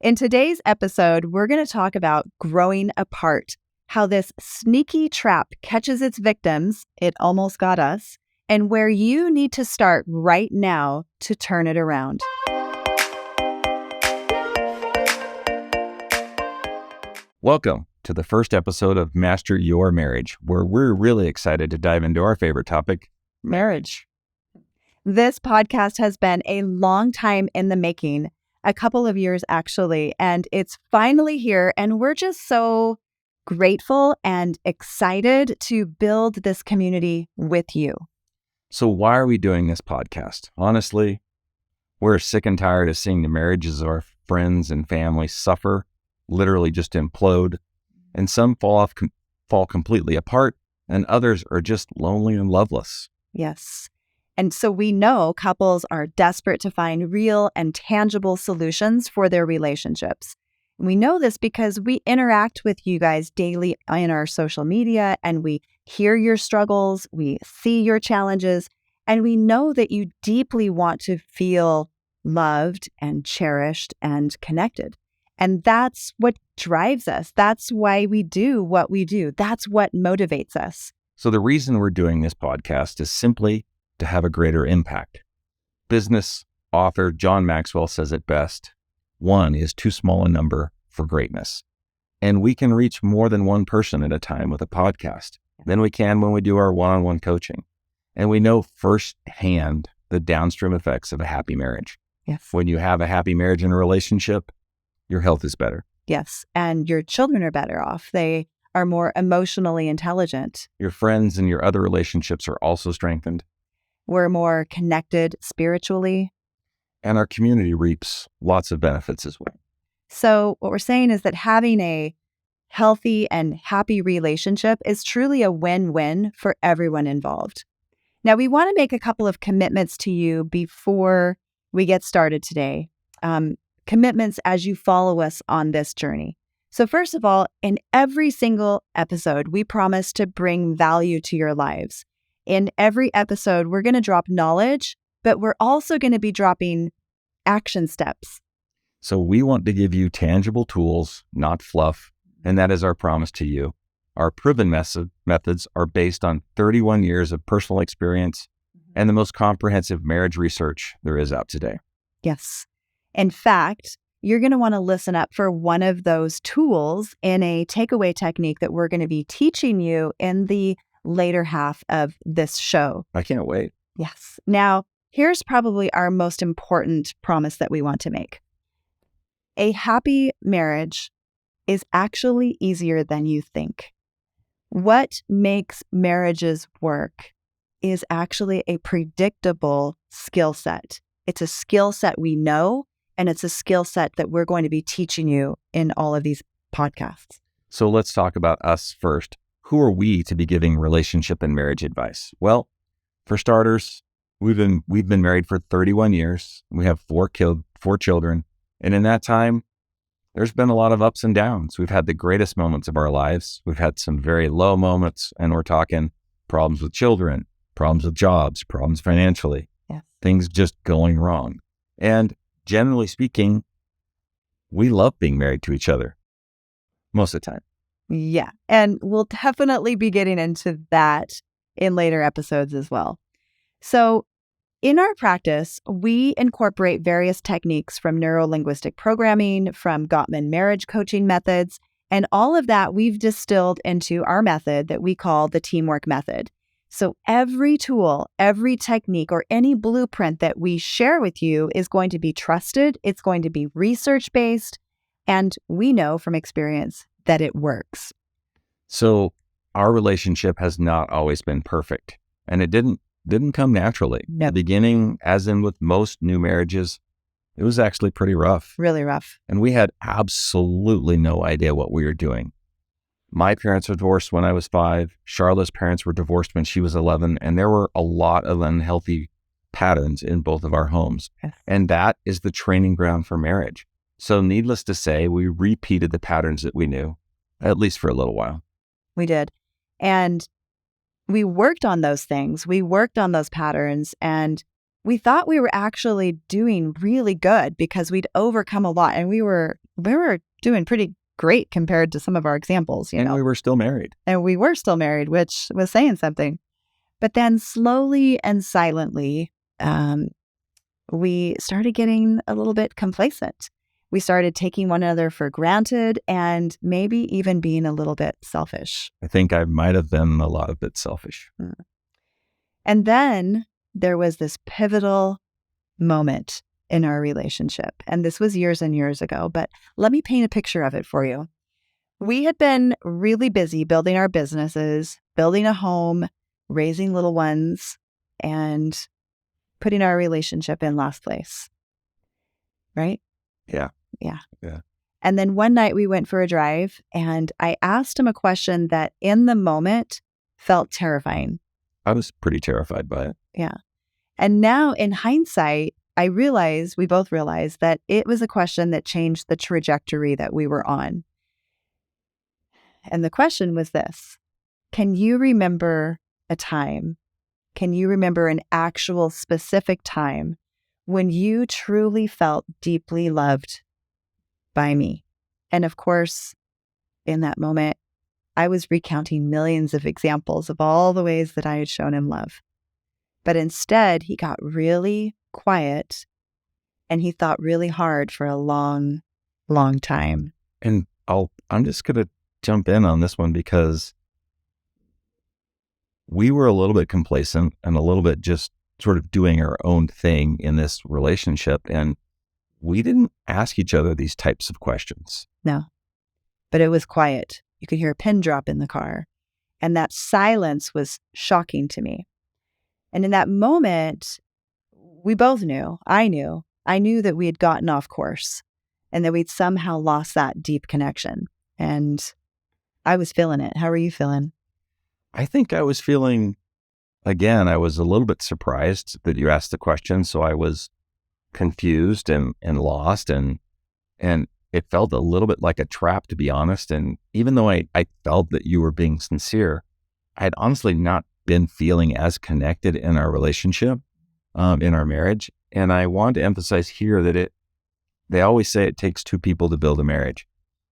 In today's episode, we're going to talk about growing apart, how this sneaky trap catches its victims, it almost got us, and where you need to start right now to turn it around. Welcome to the first episode of Master Your Marriage, where we're really excited to dive into our favorite topic, marriage. This podcast has been a long time in the making, a couple of years actually, and it's finally here, and we're just so grateful and excited to build this community with you. So why are we doing this podcast? Honestly, we're sick and tired of seeing the marriages of our friends and family suffer, literally just implode, and some fall completely apart, and others are just lonely and loveless. Yes. And so we know couples are desperate to find real and tangible solutions for their relationships. We know this because we interact with you guys daily in our social media, and we hear your struggles, we see your challenges, and we know that you deeply want to feel loved and cherished and connected. And that's what drives us. That's why we do what we do. That's what motivates us. So the reason we're doing this podcast is simply to have a greater impact. Business author John Maxwell says it best, one is too small a number for greatness. And we can reach more than one person at a time with a podcast than we can when we do our one-on-one coaching. And we know firsthand the downstream effects of a happy marriage. Yes. When you have a happy marriage and a relationship, your health is better. Yes. And your children are better off. They are more emotionally intelligent. Your friends and your other relationships are also strengthened. We're more connected spiritually. And our community reaps lots of benefits as well. So what we're saying is that having a healthy and happy relationship is truly a win-win for everyone involved. Now, we want to make a couple of commitments to you before we get started today. Commitments as you follow us on this journey. So first of all, in every single episode, we promise to bring value to your lives. In every episode, we're going to drop knowledge, but we're also going to be dropping action steps. So we want to give you tangible tools, not fluff, and that is our promise to you. Our proven methods are based on 31 years of personal experience and the most comprehensive marriage research there is out today. Yes. In fact, you're going to want to listen up for one of those tools in a takeaway technique that we're going to be teaching you in the later half of this show. I can't wait. Yes. Now, here's probably our most important promise that we want to make. A happy marriage is actually easier than you think. What makes marriages work is actually a predictable skill set. It's a skill set we know, and it's a skill set that we're going to be teaching you in all of these podcasts. So let's talk about us first. Who are we to be giving relationship and marriage advice? Well, for starters, we've been married for 31 years. We have four children. And in that time, there's been a lot of ups and downs. We've had the greatest moments of our lives. We've had some very low moments, and we're talking problems with children, problems with jobs, problems financially, things just going wrong. And generally speaking, we love being married to each other most of the time. Yeah. And we'll definitely be getting into that in later episodes as well. So in our practice, we incorporate various techniques from neurolinguistic programming, from Gottman marriage coaching methods, and all of that we've distilled into our method that we call the teamwork method. So every tool, every technique, or any blueprint that we share with you is going to be trusted, it's going to be research-based, and we know from experience that it works. So our relationship has not always been perfect, and it didn't come naturally. No. The beginning, as in with most new marriages, it was actually pretty rough. Really rough. And we had absolutely no idea what we were doing. My parents were divorced when I was 5. Sharla's parents were divorced when she was 11, and there were a lot of unhealthy patterns in both of our homes. Yes. And that is the training ground for marriage. So needless to say, we repeated the patterns that we knew, at least for a little while. We did. And we worked on those things. We worked on those patterns, and we thought we were actually doing really good because we'd overcome a lot, and we were we were doing pretty great compared to some of our examples, and we were still married. And we were still married, which was saying something. But then slowly and silently, we started getting a little bit complacent. We started taking one another for granted and maybe even being a little bit selfish. I think I might have been a lot of bit selfish. And then there was this pivotal moment in our relationship. And this was years and years ago, but let me paint a picture of it for you. We had been really busy building our businesses, building a home, raising little ones, and putting our relationship in last place. Right? Yeah. And then one night we went for a drive and I asked him a question that in the moment felt terrifying. I was pretty terrified by it. Yeah. And now in hindsight, we both realized that it was a question that changed the trajectory that we were on. And the question was this: can you remember a time? Can you remember an actual specific time when you truly felt deeply loved by me? And of course, in that moment, I was recounting millions of examples of all the ways that I had shown him love. But instead, he got really quiet and he thought really hard for a long, long time. And I'm just going to jump in on this one because we were a little bit complacent and a little bit just sort of doing our own thing in this relationship. And we didn't ask each other these types of questions. No, but it was quiet. You could hear a pin drop in the car. And that silence was shocking to me. And in that moment, we both knew, I knew that we had gotten off course and that we'd somehow lost that deep connection. And I was feeling it. How were you feeling? I think I was feeling, again, I was a little bit surprised that you asked the question. So I was confused and lost and it felt a little bit like a trap, to be honest. And even though I felt that you were being sincere, I had honestly not been feeling as connected in our relationship, in our marriage. And I want to emphasize here that they always say it takes two people to build a marriage,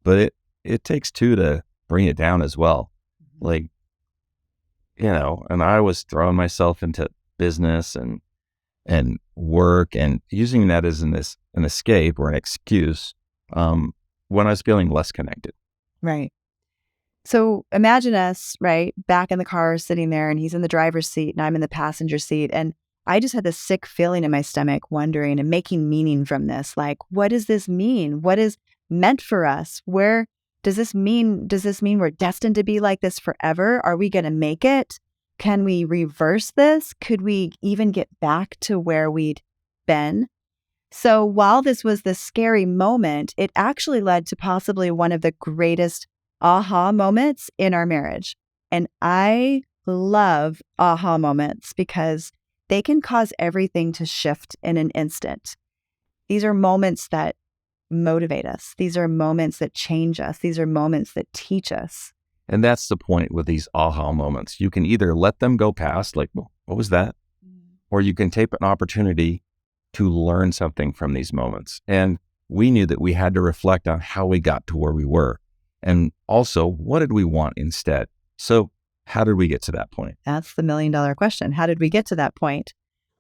but it takes two to bring it down as well. Like, and I was throwing myself into business and work and using that as an escape or an excuse when I was feeling less connected. Right. So imagine us, right, back in the car sitting there and he's in the driver's seat and I'm in the passenger seat. And I just had this sick feeling in my stomach, wondering and making meaning from this. Like, what does this mean? What is meant for us? Where does this mean? Does this mean we're destined to be like this forever? Are we going to make it? Can we reverse this? Could we even get back to where we'd been? So while this was the scary moment, it actually led to possibly one of the greatest aha moments in our marriage. And I love aha moments because they can cause everything to shift in an instant. These are moments that motivate us. These are moments that change us. These are moments that teach us. And that's the point with these aha moments. You can either let them go past, like, well, what was that? Or you can take an opportunity to learn something from these moments. And we knew that we had to reflect on how we got to where we were. And also, what did we want instead? So how did we get to that point? That's the $1 million question. How did we get to that point?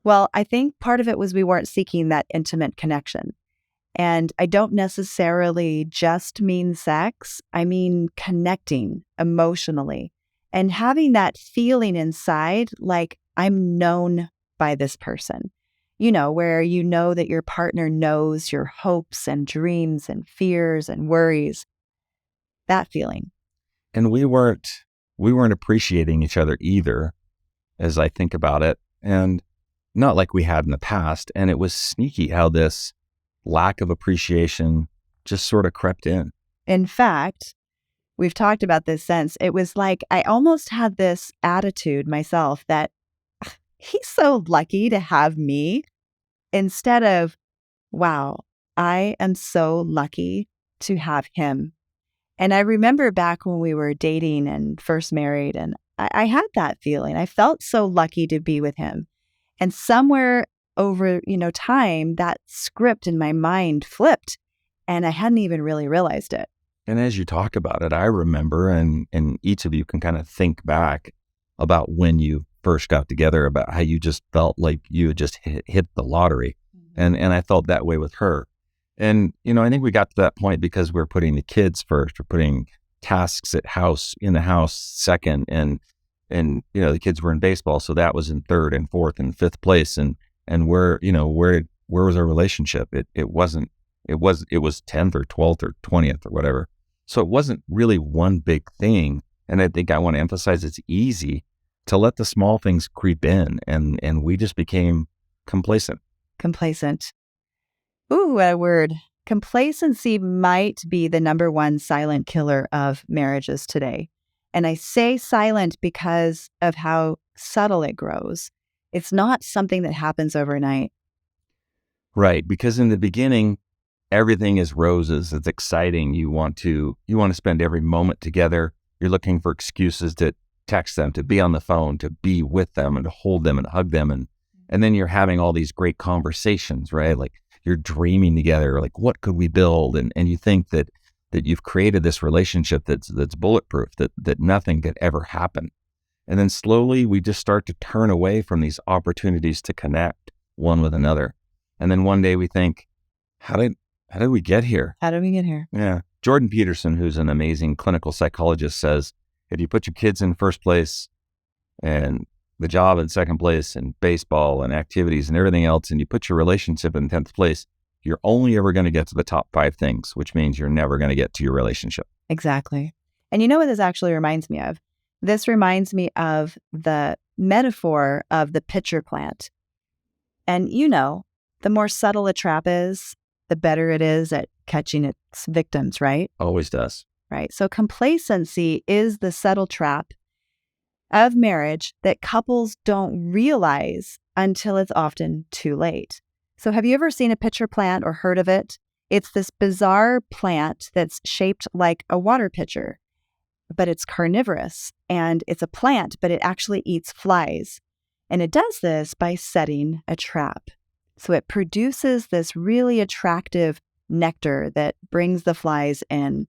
Well, I think part of it was we weren't seeking that intimate connection. And I don't necessarily just mean sex. I mean connecting emotionally and having that feeling inside like I'm known by this person. Where you know that your partner knows your hopes and dreams and fears and worries. That feeling. And we weren't appreciating each other either, as I think about it, and not like we had in the past. And it was sneaky how this lack of appreciation just sort of crept in. In fact, we've talked about this since. It was like I almost had this attitude myself that he's so lucky to have me, instead of, wow, I am so lucky to have him. And I remember back when we were dating and first married, and I had that feeling. I felt so lucky to be with him. And somewhere over, time, that script in my mind flipped. And I hadn't even really realized it. And as you talk about it, I remember, and each of you can kind of think back about when you first got together, about how you just felt like you had just hit the lottery. And I felt that way with her. And, I think we got to that point because we're putting the kids first. We're putting tasks in the house second. And the kids were in baseball. So that was in third and fourth and fifth place. And where was our relationship? It was 10th or 12th or 20th or whatever. So it wasn't really one big thing. And I think I want to emphasize it's easy to let the small things creep in. And we just became complacent. Complacent. Ooh, what a word. Complacency might be the number one silent killer of marriages today. And I say silent because of how subtle it grows. It's not something that happens overnight. Right. Because in the beginning, everything is roses. It's exciting. You want to spend every moment together. You're looking for excuses to text them, to be on the phone, to be with them and to hold them and hug them. And then you're having all these great conversations, right? Like you're dreaming together, like what could we build? And you think that you've created this relationship that's bulletproof, that nothing could ever happen. And then slowly we just start to turn away from these opportunities to connect one with another. And then one day we think, how did we get here? How did we get here? Yeah. Jordan Peterson, who's an amazing clinical psychologist, says, if you put your kids in first place and the job in second place and baseball and activities and everything else, and you put your relationship in 10th place, you're only ever going to get to the top 5 things, which means you're never going to get to your relationship. Exactly. And you know what this actually reminds me of? This reminds me of the metaphor of the pitcher plant. And the more subtle a trap is, the better it is at catching its victims, right? Always does. Right. So complacency is the subtle trap of marriage that couples don't realize until it's often too late. So have you ever seen a pitcher plant or heard of it? It's this bizarre plant that's shaped like a water pitcher, but it's carnivorous, and it's a plant, but it actually eats flies. And it does this by setting a trap. So it produces this really attractive nectar that brings the flies in.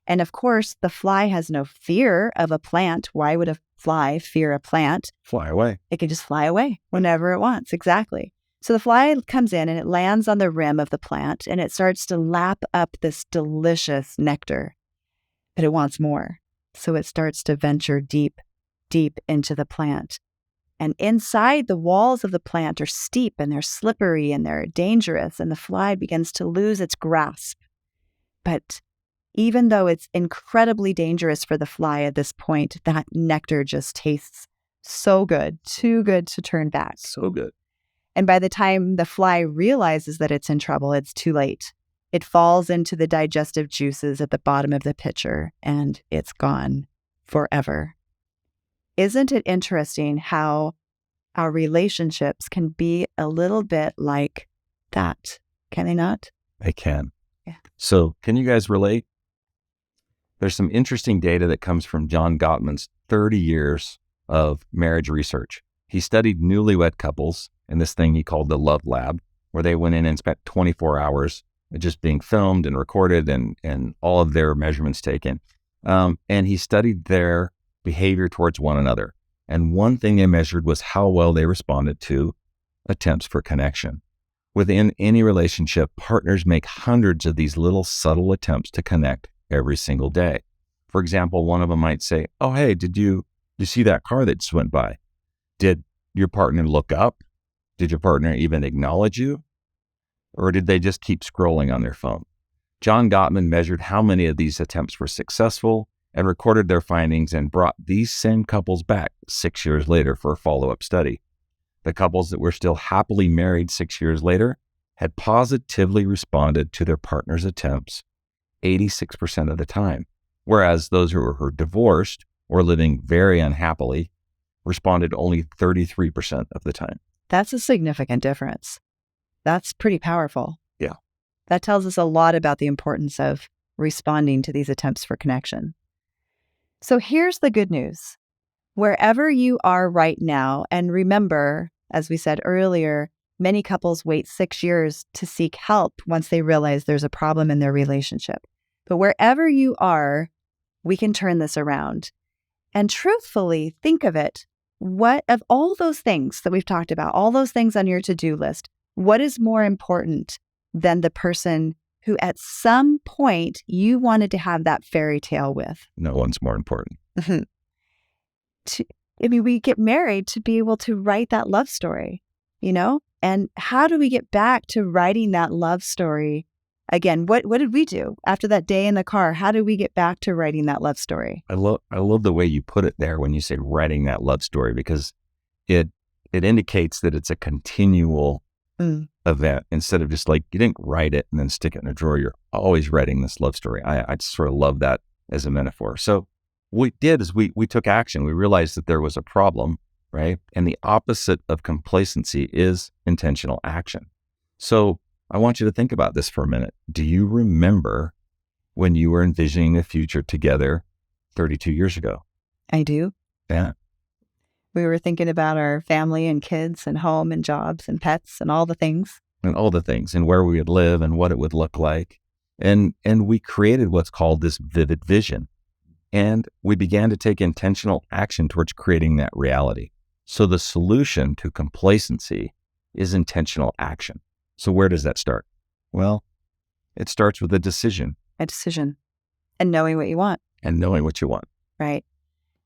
And of course, the fly has no fear of a plant. Why would a fly fear a plant? Fly away. It can just fly away whenever it wants. Exactly. So the fly comes in and it lands on the rim of the plant and it starts to lap up this delicious nectar. But it wants more. So it starts to venture deep, deep into the plant. And inside, the walls of the plant are steep and they're slippery and they're dangerous, and the fly begins to lose its grasp. But even though it's incredibly dangerous for the fly at this point, that nectar just tastes so good, too good to turn back. So good. And by the time the fly realizes that it's in trouble, it's too late. It falls into the digestive juices at the bottom of the pitcher, and it's gone forever. Isn't it interesting how our relationships can be a little bit like that? Can they not? They can. Yeah. So can you guys relate? There's some interesting data that comes from John Gottman's 30 years of marriage research. He studied newlywed couples in this thing he called the Love Lab, where they went in and spent 24 hours just being filmed and recorded and all of their measurements taken. And he studied their behavior towards one another. And one thing they measured was how well they responded to attempts for connection. Within any relationship, partners make hundreds of these little subtle attempts to connect every single day. For example, one of them might say, "Oh, hey, did you see that car that just went by? Did your partner look up? Did your partner even acknowledge you? Or did they just keep scrolling on their phone?" John Gottman measured how many of these attempts were successful and recorded their findings and brought these same couples back 6 years later for a follow-up study. The couples that were still happily married 6 years later had positively responded to their partner's attempts 86% of the time, whereas those who were divorced or living very unhappily responded only 33% of the time. That's a significant difference. That's pretty powerful. Yeah. That tells us a lot about the importance of responding to these attempts for connection. So here's the good news. Wherever you are right now, and remember, as we said earlier, Many couples wait 6 years to seek help once they realize there's a problem in their relationship. But wherever you are, we can turn this around. And truthfully, think of it. What of all those things that we've talked about, all those things on your to-do list, what is more important than the person who at some point you wanted to have that fairy tale with? No one's more important. We get married to be able to write that love story, And how do we get back to writing that love story? Again, what did we do after that day in the car? How do we get back to writing that love story? I love the way you put it there when you say writing that love story, because it indicates that it's a continual event instead of just like you didn't write it and then stick it in a drawer. You're always writing this love story. I just sort of love that as a metaphor. So what we did is we took action. We realized that there was a problem, right? And the opposite of complacency is intentional action. So I want you to think about this for a minute. Do you remember when you were envisioning the future together 32 years ago? I do. Yeah. We were thinking about our family and kids and home and jobs and pets and all the things. And all the things and where we would live and what it would look like. And we created what's called this vivid vision. And we began to take intentional action towards creating that reality. So the solution to complacency is intentional action. So where does that start? Well, it starts with a decision. A decision. And knowing what you want. And knowing what you want. Right.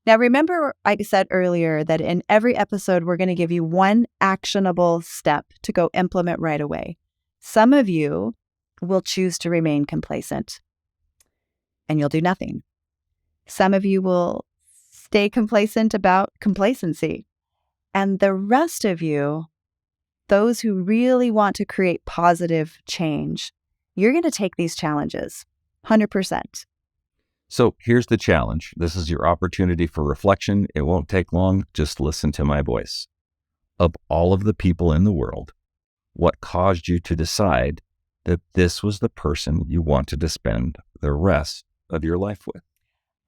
Now, remember I said earlier that in every episode, we're going to give you one actionable step to go implement right away. Some of you will choose to remain complacent and you'll do nothing. Some of you will stay complacent about complacency. And the rest of you, those who really want to create positive change, you're going to take these challenges 100%. So here's the challenge. This is your opportunity for reflection. It won't take long. Just listen to my voice. Of all of the people in the world, what caused you to decide that this was the person you wanted to spend the rest of your life with?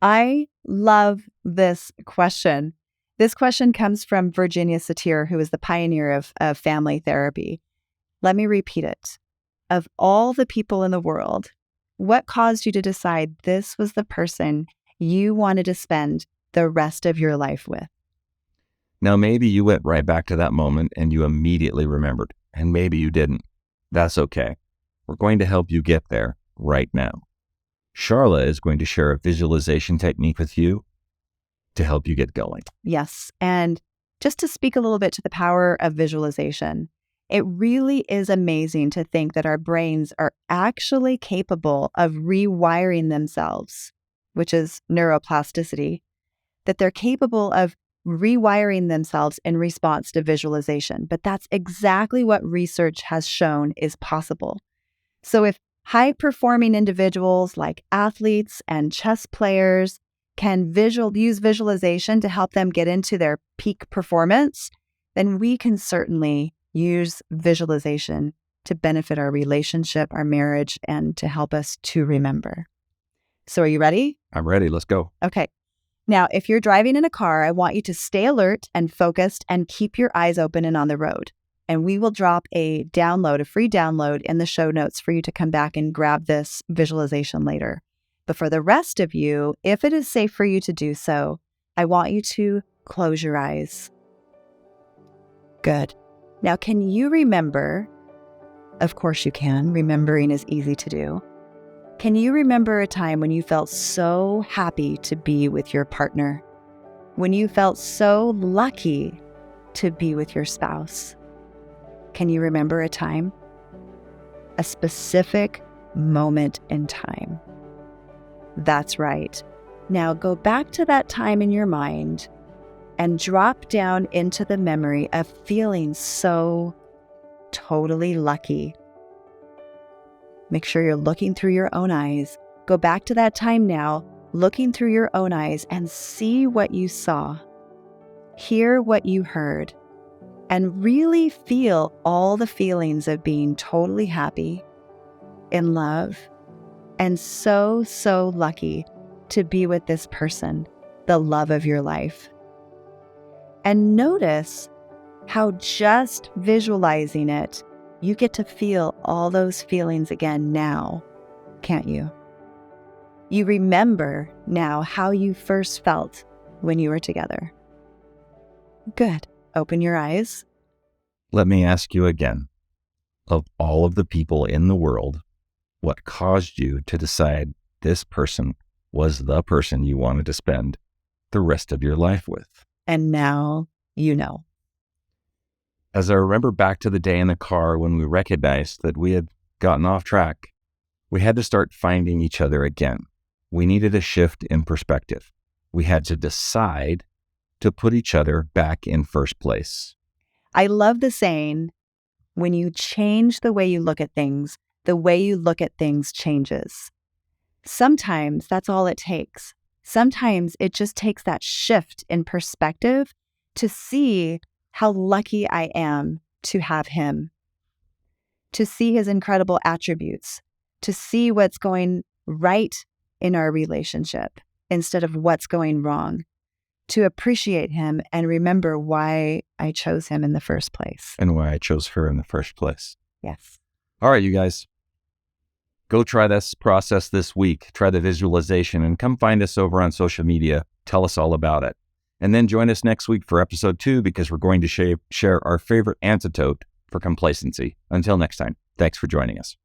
I love this question. This question comes from Virginia Satir, who is the pioneer of family therapy. Let me repeat it. Of all the people in the world, what caused you to decide this was the person you wanted to spend the rest of your life with? Now, maybe you went right back to that moment and you immediately remembered, and maybe you didn't. That's okay. We're going to help you get there right now. Sharla is going to share a visualization technique with you to help you get going. Yes. And just to speak a little bit to the power of visualization, it really is amazing to think that our brains are actually capable of rewiring themselves, which is neuroplasticity, that they're capable of rewiring themselves in response to visualization. But that's exactly what research has shown is possible. So if high-performing individuals like athletes and chess players can use visualization to help them get into their peak performance, then we can certainly use visualization to benefit our relationship, our marriage, and to help us to remember. So are you ready? I'm ready. Let's go. Okay. Now, if you're driving in a car, I want you to stay alert and focused and keep your eyes open and on the road. And we will drop a free download in the show notes for you to come back and grab this visualization later. But for the rest of you, if it is safe for you to do so, I want you to close your eyes. Good. Now, can you remember? Of course you can. Remembering is easy to do. Can you remember a time when you felt so happy to be with your partner? When you felt so lucky to be with your spouse? Can you remember a time? A specific moment in time. That's right. Now go back to that time in your mind and drop down into the memory of feeling so totally lucky. Make sure you're looking through your own eyes. Go back to that time now, looking through your own eyes and see what you saw. Hear what you heard. And really feel all the feelings of being totally happy, in love, and so, so lucky to be with this person, the love of your life. And notice how just visualizing it, you get to feel all those feelings again now, can't you? You remember now how you first felt when you were together. Good. Open your eyes. Let me ask you again, of all of the people in the world, what caused you to decide this person was the person you wanted to spend the rest of your life with? And now you know. As I remember back to the day in the car when we recognized that we had gotten off track, we had to start finding each other again. We needed a shift in perspective. We had to decide to put each other back in first place. I love the saying, when you change the way you look at things, the way you look at things changes. Sometimes that's all it takes. Sometimes it just takes that shift in perspective to see how lucky I am to have him, to see his incredible attributes, to see what's going right in our relationship instead of what's going wrong, to appreciate him and remember why I chose him in the first place. And why I chose her in the first place. Yes. All right, you guys. Go try this process this week. Try the visualization and come find us over on social media. Tell us all about it. And then join us next week for episode 2 because we're going to share our favorite antidote for complacency. Until next time, thanks for joining us.